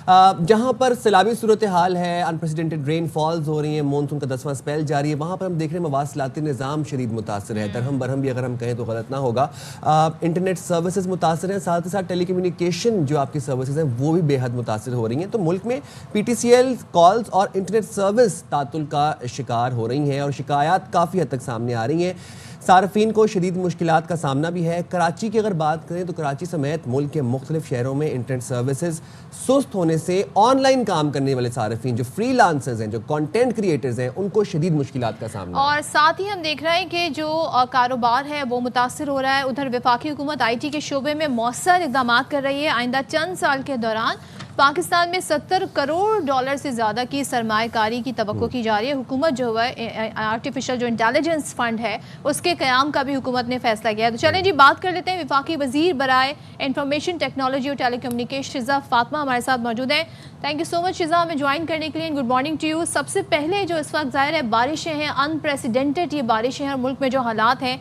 جہاں پر سیلابی صورتحال ہے، انپریسیڈنٹڈ رین فالز ہو رہی ہیں، مونسون کا 10واں اسپیل جاری ہے، وہاں پر ہم دیکھ رہے ہیں مواصلاتی نظام شدید متاثر ہے، درہم برہم بھی اگر ہم کہیں تو غلط نہ ہوگا. انٹرنیٹ سروسز متاثر ہیں، ساتھ ہی ساتھ ٹیلی کمیونیکیشن جو آپ کی سروسز ہیں وہ بھی بے حد متاثر ہو رہی ہیں. تو ملک میں P T C L calls اور انٹرنیٹ سروس تعطل کا شکار ہو رہی ہیں اور شکایات کافی حد تک سامنے آ رہی ہیں. صارفین کو شدید مشکلات کا سامنا بھی ہے. کراچی کی اگر بات کریں تو کراچی سمیت ملک کے مختلف شہروں میں انٹرنیٹ سروسز سست ہونے سے آن لائن کام کرنے والے صارفین جو فری لانسرز ہیں، جو کانٹینٹ کریٹرز ہیں، ان کو شدید مشکلات کا سامنا ہے. اور ساتھ ہی ہم دیکھ رہے ہیں کہ جو کاروبار ہے وہ متاثر ہو رہا ہے. ادھر وفاقی حکومت آئی ٹی کے شعبے میں مؤثر اقدامات کر رہی ہے. آئندہ چند سال کے دوران پاکستان میں 70 کروڑ ڈالر سے زیادہ کی سرمایہ کاری کی توقع کی جا رہی ہے. حکومت جو ہے آرٹیفیشل جو انٹیلیجنس فنڈ ہے اس کے قیام کا بھی حکومت نے فیصلہ کیا ہے. تو چلیں جی بات کر لیتے ہیں. وفاقی وزیر برائے انفارمیشن ٹیکنالوجی اور ٹیلی کمیونیکیشن شزا فاطمہ ہمارے ساتھ موجود ہیں. Thank you so much Shiza ہمیں جوائن کرنے کے لیے. Good morning to you. سب سے پہلے جو اس وقت ظاہر ہے بارشیں ہیں، انپریسیڈنٹڈ یہ بارشیں ہیں اور ملک میں جو حالات ہیں،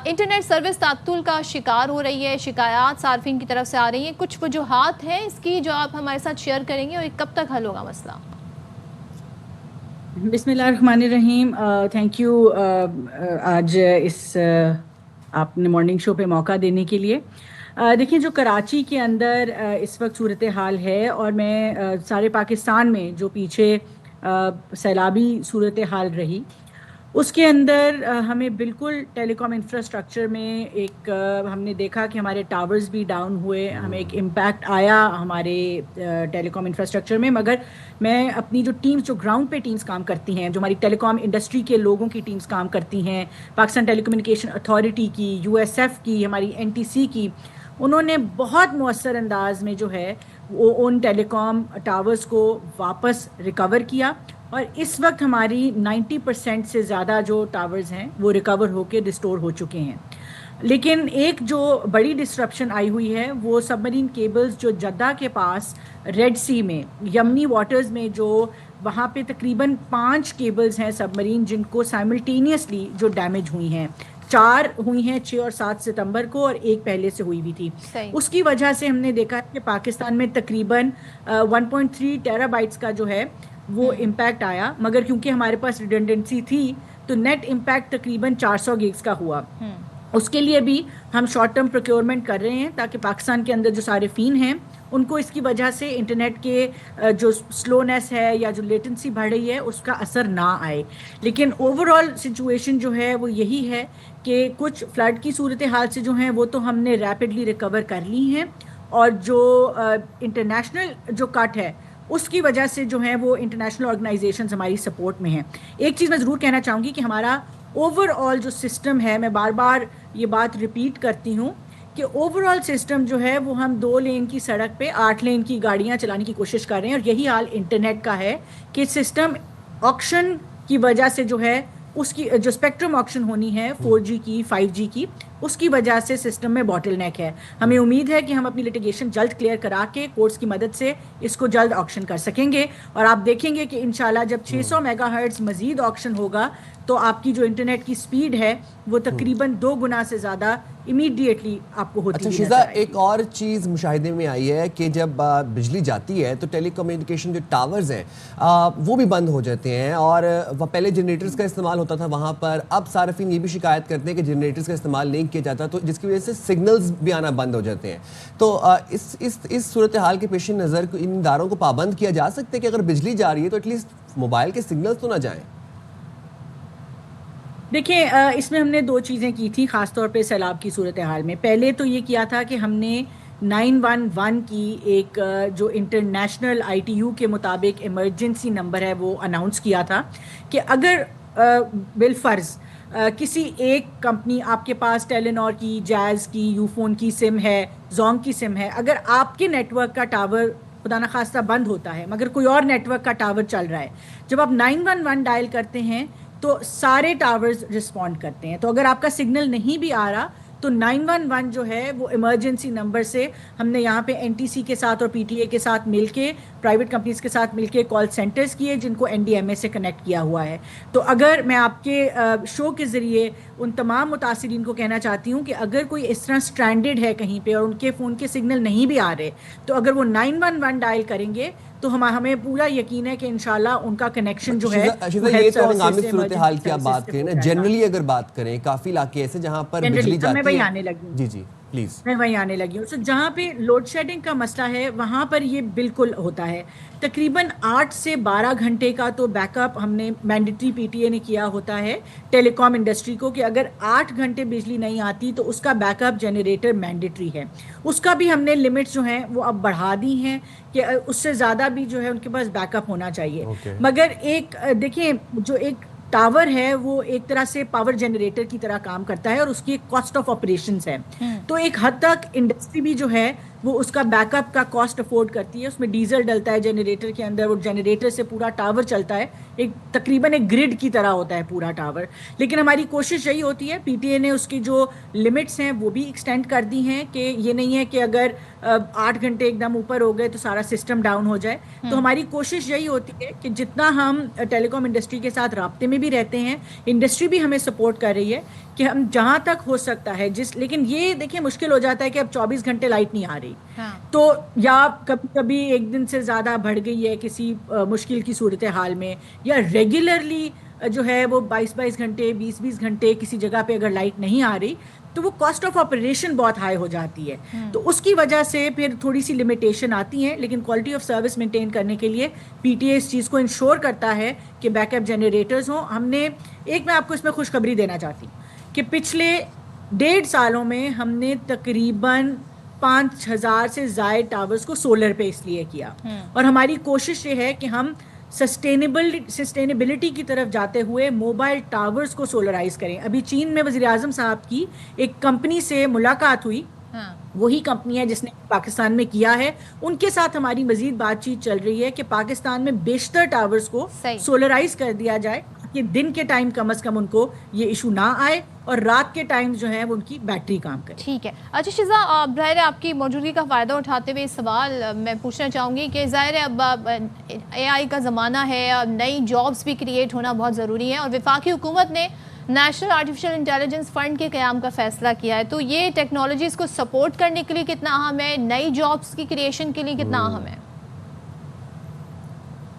انٹرنیٹ سروس تعطل کا شکار ہو رہی ہے، شکایات صارفین کی طرف سے آ رہی ہیں. کچھ وجوہات ہیں اس کی جو آپ ہمارے ساتھ شیئر کریں گے اور کب تک حل ہوگا مسئلہ؟ بسم اللہ الرحمن الرحیم. تھینک یو آج اس آپ نے مارننگ شو پہ موقع دینے کے لیے. دیکھیں جو کراچی کے اندر اس وقت صورتحال ہے اور میں سارے پاکستان میں جو پیچھے سیلابی صورتحال رہی اس کے اندر ہمیں بالکل ٹیلی کام انفراسٹرکچر میں ایک ہم نے دیکھا کہ ہمارے ٹاورز بھی ڈاؤن ہوئے، ہمیں ایک امپیکٹ آیا ہمارے ٹیلی کام انفراسٹرکچر میں. مگر میں اپنی جو ٹیمز جو گراؤنڈ پہ ٹیمز کام کرتی ہیں، جو ہماری ٹیلی کام انڈسٹری کے لوگوں کی ٹیمز کام کرتی ہیں، پاکستان ٹیلی کمیونیکیشن اتھارٹی کی، یو ایس ایف کی، ہماری این ٹی سی کی، انہوں نے بہت مؤثر انداز میں جو ہے وہ ان ٹیلی کام ٹاورز کو واپس ریکور کیا. اور اس وقت ہماری 90% سے زیادہ جو ٹاورز ہیں وہ ریکور ہو کے ریسٹور ہو چکے ہیں. لیکن ایک جو بڑی ڈسرپشن آئی ہوئی ہے وہ سب مرین کیبلز جو جدہ کے پاس ریڈ سی میں یمنی واٹرز میں جو وہاں پہ تقریباً 5 کیبلز ہیں سب مرین جن کو سائملٹینیسلی جو ڈیمیج ہوئی ہیں. 4 ہوئی ہیں 6 اور 7 ستمبر کو اور ایک پہلے سے ہوئی بھی تھی. اس کی وجہ سے ہم نے دیکھا کہ پاکستان میں تقریباً 1.3 ٹیرا بائٹس کا جو ہے وہ امپیکٹ آیا. مگر کیونکہ ہمارے پاس ریڈنڈنسی تھی تو نیٹ امپیکٹ تقریباً 400 گیگز کا ہوا. اس کے لیے بھی ہم شارٹ ٹرم پروکیورمنٹ کر رہے ہیں تاکہ پاکستان کے اندر جو صارفین ہیں ان کو اس کی وجہ سے انٹرنیٹ کے جو سلونیس ہے یا جو لیٹنسی بڑھ رہی ہے اس کا اثر نہ آئے. لیکن اوور آل سچویشن جو ہے وہ یہی ہے کہ کچھ فلڈ کی صورتحال سے جو ہیں وہ تو ہم نے ریپڈلی ریکور کر لی ہیں، اور جو انٹرنیشنل جو کٹ ہے اس کی وجہ سے جو ہیں وہ انٹرنیشنل آرگنائزیشنز ہماری سپورٹ میں ہیں. ایک چیز میں ضرور کہنا چاہوں گی کہ ہمارا اوور آل جو سسٹم ہے، میں بار بار یہ بات ریپیٹ کرتی ہوں کہ اوور آل سسٹم جو ہے وہ ہم 2 لین کی سڑک پہ 8 لین کی گاڑیاں چلانے کی کوشش کر رہے ہیں. اور یہی حال انٹرنیٹ کا ہے کہ سسٹم آکشن کی وجہ سے جو ہے اس کی جو اسپیکٹرم آکشن ہونی ہے 4G کی 5G کی، اس کی وجہ سے سسٹم میں باٹل نیک ہے. ہمیں امید ہے کہ ہم اپنی لٹیگیشن جلد کلیئر کرا کے کورٹس کی مدد سے اس کو جلد آکشن کر سکیں گے. اور آپ دیکھیں گے کہ انشاءاللہ جب 600 میگا ہرٹز مزید آکشن ہوگا تو آپ کی جو انٹرنیٹ کی سپیڈ ہے وہ تقریباً 2 گنا سے زیادہ امیڈیٹلی آپ کو ہوتی ہے. اچھا شیزا، ایک اور چیز مشاہدے میں آئی ہے کہ جب بجلی جاتی ہے تو ٹیلی کمیونیکیشن جو ٹاورز ہیں وہ بھی بند ہو جاتے ہیں، اور پہلے جنریٹرز کا استعمال ہوتا تھا وہاں پر. اب صارفین یہ بھی شکایت کرتے ہیں کہ جنریٹرز کا استعمال نہیں کیا جاتا تو جس کی وجہ سے سگنلز بھی آنا بند ہو جاتے ہیں. تو اس صورتحال کے پیش نظر ان اداروں کو پابند کیا جا سکتا ہے کہ اگر بجلی جا رہی ہے تو ایٹ لیسٹ موبائل کے سگنلز تو نہ جائیں؟ دیکھیں اس میں ہم نے 2 چیزیں کی تھی خاص طور پہ سیلاب کی صورتحال میں. پہلے تو یہ کیا تھا کہ ہم نے 911 کی ایک جو انٹرنیشنل ITU کے مطابق ایمرجنسی نمبر ہے وہ اناؤنس کیا تھا کہ اگر بالفرض کسی ایک کمپنی آپ کے پاس ٹیلی نار کی، جائز کی، یو فون کی سم ہے، زونگ کی سم ہے، اگر آپ کے نیٹ ورک کا ٹاور خدا نخواستہ بند ہوتا ہے مگر کوئی اور نیٹ ورک کا ٹاور چل رہا ہے، جب آپ 911 ڈائل کرتے ہیں تو سارے ٹاورز رسپونڈ کرتے ہیں. تو اگر آپ کا سگنل نہیں بھی آ رہا تو 911 جو ہے وہ ایمرجنسی نمبر سے ہم نے یہاں پہ NTC کے ساتھ اور PTA کے ساتھ مل کے، پرائیویٹ کمپنیز کے ساتھ مل کے کال سینٹرز کیے جن کو NDMA سے کنیکٹ کیا ہوا ہے. تو اگر میں آپ کے شو کے ذریعے ان تمام متاثرین کو کہنا چاہتی ہوں کہ اگر کوئی اس طرح اسٹرینڈڈ ہے کہیں پہ اور ان کے فون کے سگنل نہیں بھی آ رہے تو اگر وہ 911 ڈائل کریں گے تو ہمیں پورا یقین ہے کہ انشاءاللہ ان کا کنیکشن جو ہے یہ تو ہنگامی صورتحال کی آپ بات کریں نا، جنرلی اگر بات کریں کافی علاقے ایسے جہاں پر بجلی جاتی ہے. میں وہی آنے لگی ہوں. جی جی پلیز. میں وہیں آنے لگی ہوں. سو جہاں پہ لوڈ شیڈنگ کا مسئلہ ہے وہاں پر یہ بالکل ہوتا ہے. تقریباً 8 سے 12 گھنٹے کا تو بیک اپ ہم نے مینڈیٹری پی ٹی اے نے کیا ہوتا ہے ٹیلی کام انڈسٹری کو کہ اگر 8 گھنٹے بجلی نہیں آتی تو اس کا بیک اپ جنریٹر مینڈیٹری ہے. اس کا بھی ہم نے لمٹس جو ہیں وہ اب بڑھا دی ہیں کہ اس سے زیادہ بھی جو ہے ان کے پاس بیک اپ ہونا چاہیے. مگر ایک دیکھیں جو ایک ٹاور ہے وہ ایک طرح سے پاور جنریٹر کی طرح کام کرتا ہے اور اس کی ایک کاسٹ آف آپریشنز ہے. تو ایک حد تک انڈسٹری بھی جو ہے وہ اس کا بیک اپ کا کاسٹ افورڈ کرتی ہے. اس میں ڈیزل ڈلتا ہے جنریٹر کے اندر، وہ جنریٹر سے پورا ٹاور چلتا ہے. ایک تقریباً ایک گرڈ کی طرح ہوتا ہے پورا ٹاور. لیکن ہماری کوشش یہی ہوتی ہے، پی ٹی اے نے اس کی جو لمٹس ہیں وہ بھی ایکسٹینڈ کر دی ہیں کہ یہ نہیں ہے کہ اگر 8 گھنٹے ایک دم اوپر ہو گئے تو سارا سسٹم ڈاؤن ہو جائے. تو ہماری کوشش یہی ہوتی ہے کہ جتنا ہم ٹیلی کام انڈسٹری کے ساتھ رابطے میں بھی رہتے ہیں، انڈسٹری بھی ہمیں سپورٹ کر رہی ہے کہ ہم جہاں تک ہو سکتا ہے لیکن یہ دیکھیں مشکل ہو جاتا ہے کہ اب 24 گھنٹے لائٹ نہیں آ رہی تو یا کبھی کبھی ایک دن سے زیادہ بڑھ گئی ہے کسی مشکل کی صورتحال میں، یا ریگولرلی جو ہے وہ 22 گھنٹے 20 گھنٹے کسی جگہ پہ اگر لائٹ نہیں آ رہی تو وہ کاسٹ آف آپریشن بہت ہائی ہو جاتی ہے. تو اس کی وجہ سے پھر تھوڑی سی لمیٹیشن آتی ہیں. لیکن کوالٹی آف سروس مینٹین کرنے کے لیے پی ٹی اے اس چیز کو انشور کرتا ہے کہ بیک اپ جنریٹرز ہوں. ہم نے میں آپ کو اس میں خوشخبری دینا چاہتی ہوں کہ پچھلے 1.5 سالوں میں ہم نے تقریباً 5000 سے زائد ٹاورز کو سولر پہ اس لیے کیا. اور ہماری کوشش یہ ہے کہ ہم سسٹینیبلٹی کی طرف جاتے ہوئے موبائل ٹاورز کو سولرائز کریں. ابھی چین میں وزیر اعظم صاحب کی ایک کمپنی سے ملاقات ہوئی، وہی کمپنی ہے جس نے پاکستان میں کیا ہے. ان کے ساتھ ہماری مزید بات چیت چل رہی ہے کہ پاکستان میں بیشتر ٹاورز کو سولرائز کر دیا جائے کہ دن کے ٹائم کم از کم ان کو یہ ایشو نہ آئے اور رات کے ٹائم جو ہے وہ ان کی بیٹری کام کرے. ٹھیک ہے. اچھا شیزا، ظاہر ہے آپ کی موجودگی کا فائدہ اٹھاتے ہوئے سوال میں پوچھنا چاہوں گی کہ ظاہر ہے اب اے آئی کا زمانہ ہے، اب نئی جابس بھی کریٹ ہونا بہت ضروری ہے اور وفاقی حکومت نے نیشنل آرٹیفیشل انٹیلیجنس فنڈ کے قیام کا فیصلہ کیا ہے. تو یہ ٹیکنالوجیز کو سپورٹ کرنے کے لیے کتنا اہم ہے، نئی جابس کی کریشن کے لیے کتنا اہم ہے؟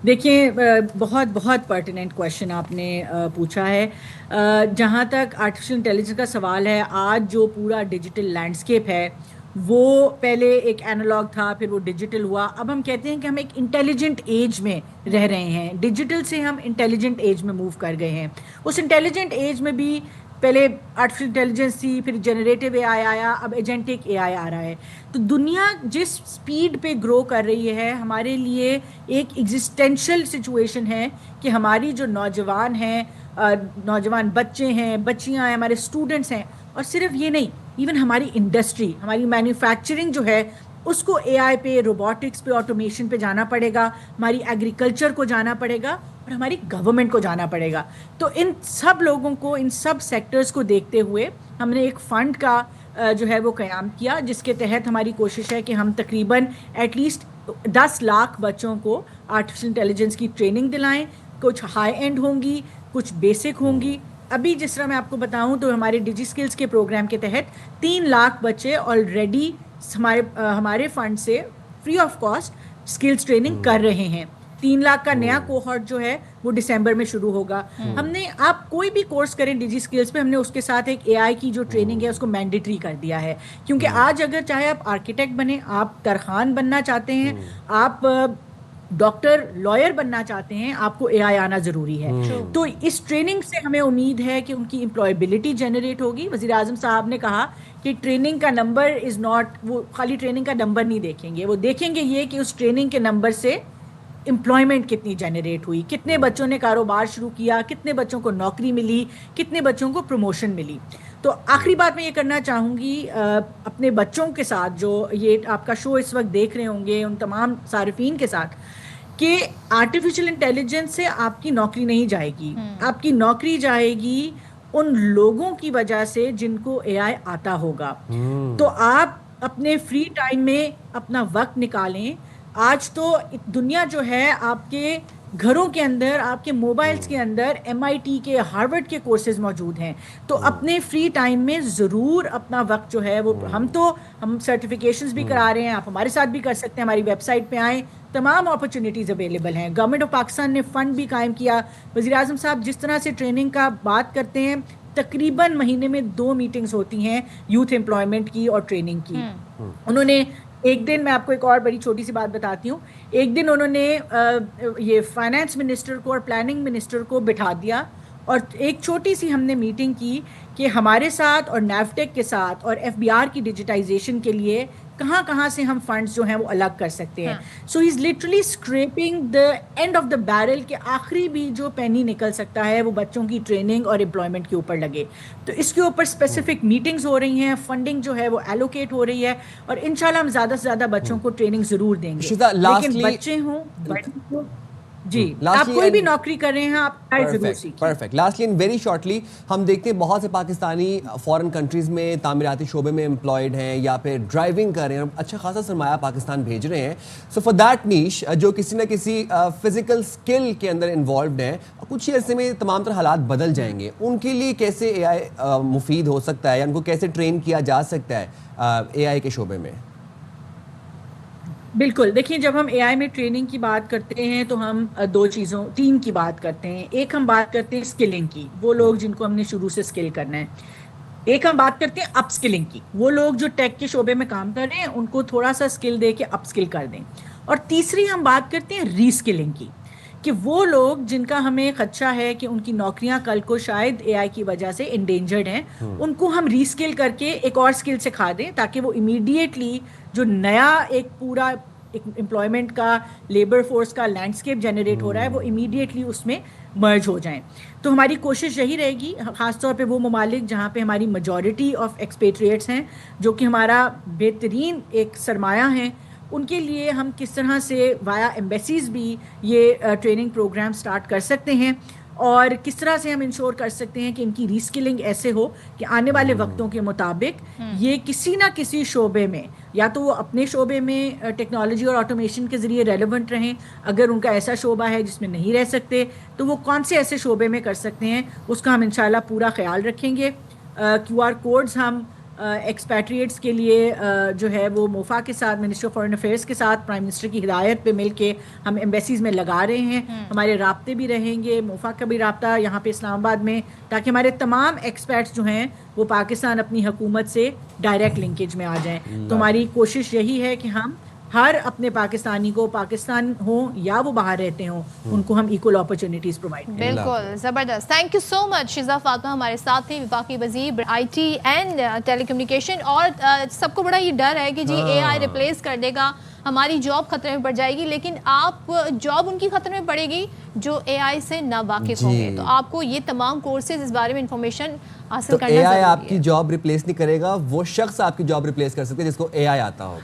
دیکھیں بہت بہت پرٹیننٹ کویشچن آپ نے پوچھا ہے. جہاں تک آرٹیفیشل انٹیلیجنس کا سوال ہے، آج جو پورا ڈیجیٹل لینڈسکیپ ہے وہ پہلے ایک اینالاگ تھا، پھر وہ ڈیجیٹل ہوا. اب ہم کہتے ہیں کہ ہم ایک انٹیلیجنٹ ایج میں رہ رہے ہیں. ڈیجیٹل سے ہم انٹیلیجنٹ ایج میں موو کر گئے ہیں. اس انٹیلیجنٹ ایج میں بھی پہلے آرٹیفیشل انٹیلیجنس تھی، پھر جنریٹیو اے آئی آیا، اب ایجنٹک اے آئی آ رہا ہے. تو دنیا جس سپیڈ پہ گرو کر رہی ہے، ہمارے لیے ایک ایگزسٹینشل سچویشن ہے کہ ہماری جو نوجوان ہیں، نوجوان بچے ہیں، بچیاں ہیں، ہمارے اسٹوڈنٹس ہیں، اور صرف یہ نہیں، ایون ہماری انڈسٹری، ہماری مینوفیکچرنگ جو ہے اس کو اے آئی پہ، روبوٹکس پہ، آٹومیشن پہ جانا پڑے گا. ہماری ایگریکلچر کو جانا پڑے گا اور ہماری گورنمنٹ کو جانا پڑے گا. تو ان سب لوگوں کو، ان سب سیکٹرز کو دیکھتے ہوئے ہم نے ایک فنڈ کا جو ہے وہ قیام کیا، جس کے تحت ہماری کوشش ہے کہ ہم تقریباً ایٹ لیسٹ 10 لاکھ بچوں کو آرٹیفیشل انٹیلیجنس کی ٹریننگ دلائیں. کچھ ہائی اینڈ ہوں گی، کچھ بیسک ہوں گی. ابھی جس طرح میں آپ کو بتاؤں تو ہمارے ڈیجی اسکلز کے پروگرام کے تحت 3 لاکھ بچے آلریڈی ہمارے فنڈ سے free of cost skills training کر رہے ہیں. 3 لاکھ کا نیا کوہارٹ جو ہے وہ دسمبر میں شروع ہوگا. ہم نے، آپ کوئی بھی کورس کریں ڈیجی اسکلز پہ، ہم نے اس کے ساتھ ایک اے آئی کی جو ٹریننگ ہے اس کو مینڈیٹری کر دیا ہے. کیونکہ آج اگر چاہے آپ آرکیٹیکٹ بنیں، آپ ترخان بننا چاہتے ہیں، آپ ڈاکٹر، لائر بننا چاہتے ہیں، آپ کو اے آئی آنا ضروری ہے. تو اس ٹریننگ سے ہمیں امید ہے کہ ان کی امپلائبلٹی جنریٹ ہوگی. وزیر اعظم صاحب نے کہا کہ ٹریننگ کا نمبر از ناٹ، وہ خالی ٹریننگ کا نمبر نہیں دیکھیں گے، وہ دیکھیں گے یہ کہ اس ٹریننگ کے نمبر سے امپلائمنٹ کتنی جنریٹ ہوئی، کتنے بچوں نے کاروبار شروع کیا، کتنے بچوں کو نوکری ملی، کتنے بچوں کو پروموشن ملی. تو آخری بات میں یہ کرنا چاہوں گی اپنے بچوں کے ساتھ، جو یہ آپ کا شو اس وقت دیکھ رہے ہوں گے، ان تمام صارفین کے ساتھ، کہ آرٹیفیشل انٹیلیجنس سے آپ کی نوکری نہیں جائے گی. آپ کی نوکری جائے گی ان لوگوں کی وجہ سے جن کو اے آئی آتا ہوگا. تو آپ اپنے فری ٹائم میں اپنا وقت نکالیں. آج تو دنیا جو ہے آپ کے گھروں کے اندر آپ کے موبائلز کے اندر MIT کے ہارورڈ کے کورسز موجود ہیں. تو اپنے فری ٹائم میں ضرور اپنا وقت جو ہے وہ ہم سرٹیفکیشنز بھی کرا رہے ہیں, آپ ہمارے ساتھ بھی کر سکتے ہیں, ہماری ویب سائٹ پہ آئیں, تمام اپرچونیٹیز اویلیبل ہیں. گورنمنٹ آف پاکستان نے فنڈ بھی قائم کیا. وزیر اعظم صاحب جس طرح سے ٹریننگ کا بات کرتے ہیں, تقریباً مہینے میں 2 میٹنگز ہوتی ہیں یوتھ امپلائمنٹ کی اور ٹریننگ کی. انہوں نے ایک دن, میں آپ کو ایک اور بڑی چھوٹی سی بات بتاتی ہوں, ایک دن انہوں نے یہ فائنانس منسٹر کو اور پلاننگ منسٹر کو بٹھا دیا اور ایک چھوٹی سی ہم نے میٹنگ کی کہ ہمارے ساتھ اور نیفٹیک کے ساتھ اور FBR کی ڈیجیٹائزیشن کے لیے کہاں سے ہم فنڈز جو ہیں وہ الگ کر سکتے ہیں. So he is literally scraping the end of the barrel کہ آخری بھی جو پینی نکل سکتا ہے وہ بچوں کی ٹریننگ اور امپلائمنٹ کے اوپر لگے. تو اس کے اوپر اسپیسیفک میٹنگز ہو رہی ہیں, فنڈنگ جو ہے وہ ایلوکیٹ ہو رہی ہے, اور انشاءاللہ ہم زیادہ سے زیادہ بچوں کو ٹریننگ ضرور دیں گے. لیکن بچے ہوں بڑے ہوں, جی آپ کوئی بھی نوکری کر رہے ہیں آپ ضرور سیکھیں. Perfect. Lastly and very shortly, ہم دیکھتے ہیں بہت سے پاکستانی فارن کنٹریز میں تعمیراتی شعبے میں امپلائڈ ہیں یا پھر ڈرائیونگ کر رہے ہیں, اچھا خاصا سرمایہ پاکستان بھیج رہے ہیں. سو فار دیٹ نیش جو کسی نہ کسی فزیکل اسکل کے اندر انوالوڈ ہیں, کچھ ہی عرصے میں تمام تر حالات بدل جائیں گے, ان کے لیے کیسے AI مفید ہو سکتا ہے یا ان کو کیسے ٹرین کیا جا سکتا ہے AI کے شعبے میں؟ بالکل, دیکھیں جب ہم AI میں ٹریننگ کی بات کرتے ہیں تو ہم 3 کی بات کرتے ہیں. ایک ہم بات کرتے ہیں اسکلنگ کی, وہ لوگ جن کو ہم نے شروع سے اسکل کرنا ہے. ایک ہم بات کرتے ہیں اپ اسکلنگ کی, وہ لوگ جو ٹیک کے شعبے میں کام کر رہے ہیں ان کو تھوڑا سا اسکل دے کے اپ اسکل کر دیں. اور تیسری ہم بات کرتے ہیں ری اسکلنگ کی, کہ وہ لوگ جن کا ہمیں خدشہ ہے کہ ان کی نوکریاں کل کو شاید AI کی وجہ سے انڈینجرڈ ہیں, ان کو ہم ری اسکل کر کے ایک اور اسکل سکھا دیں تاکہ وہ امیڈیٹلی جو نیا ایک پورا امپلائمنٹ کا لیبر فورس کا لینڈسکیپ جنریٹ ہو رہا ہے وہ امیڈیٹلی اس میں مرج ہو جائیں. تو ہماری کوشش یہی رہے گی, خاص طور پہ وہ ممالک جہاں پہ ہماری میجورٹی آف ایکسپیٹریٹس ہیں جو کہ ہمارا بہترین ایک سرمایہ ہیں, ان کے لیے ہم کس طرح سے وایا ایمبیسیز بھی یہ ٹریننگ پروگرام سٹارٹ کر سکتے ہیں, اور کس طرح سے ہم انشور کر سکتے ہیں کہ ان کی ری اسکلنگ ایسے ہو کہ آنے والے وقتوں کے مطابق یہ کسی نہ کسی شعبے میں, یا تو وہ اپنے شعبے میں ٹیکنالوجی اور آٹومیشن کے ذریعے ریلیونٹ رہیں, اگر ان کا ایسا شعبہ ہے جس میں نہیں رہ سکتے تو وہ کون سے ایسے شعبے میں کر سکتے ہیں, اس کا ہم انشاءاللہ پورا خیال رکھیں گے. QR کوڈز ہم ایکسپیٹریٹس کے لیے جو ہے وہ موفا کے ساتھ, منسٹر آف فارن افیئرس کے ساتھ پرائم منسٹر کی ہدایت پہ مل کے ہم ایمبیسیز میں لگا رہے ہیں. ہمارے رابطے بھی رہیں گے, موفا کا بھی رابطہ یہاں پہ اسلام آباد میں, تاکہ ہمارے تمام ایکسپیٹس جو ہیں وہ پاکستان اپنی حکومت سے ڈائریکٹ لنکیج میں آ جائیں. تو ہماری کوشش یہی ہے کہ ہم ہر اپنے پاکستانی کو, پاکستان ہوں یا وہ باہر رہتے ہوں, ان کو ہم ایکول اپرچونیٹیز پرووائڈ کریں. بالکل زبردست. تھینک یو سو مچ. شیزہ فاطمہ ہمارے ساتھ تھے, وفاقی وزیر IT اینڈ ٹیلی کمیونیکیشن. اور سب کو بڑا یہ ڈر ہے کہ جی AI ریپلیس کر دے گا, ہماری جاب خطرے میں پڑ جائے گی, لیکن آپ جاب ان کی خطرے میں پڑے گی جو AI سے نا واقف ہوں گے. تو آپ کو یہ تمام کورسز اس بارے میں انفارمیشن حاصل کرنا ضروری ہے. AI آپ کی جاب ریپلیس نہیں کرے گا, وہ شخص آپ کی جاب ریپلیس کر سکتے ہیں جس کو AI آتا ہو.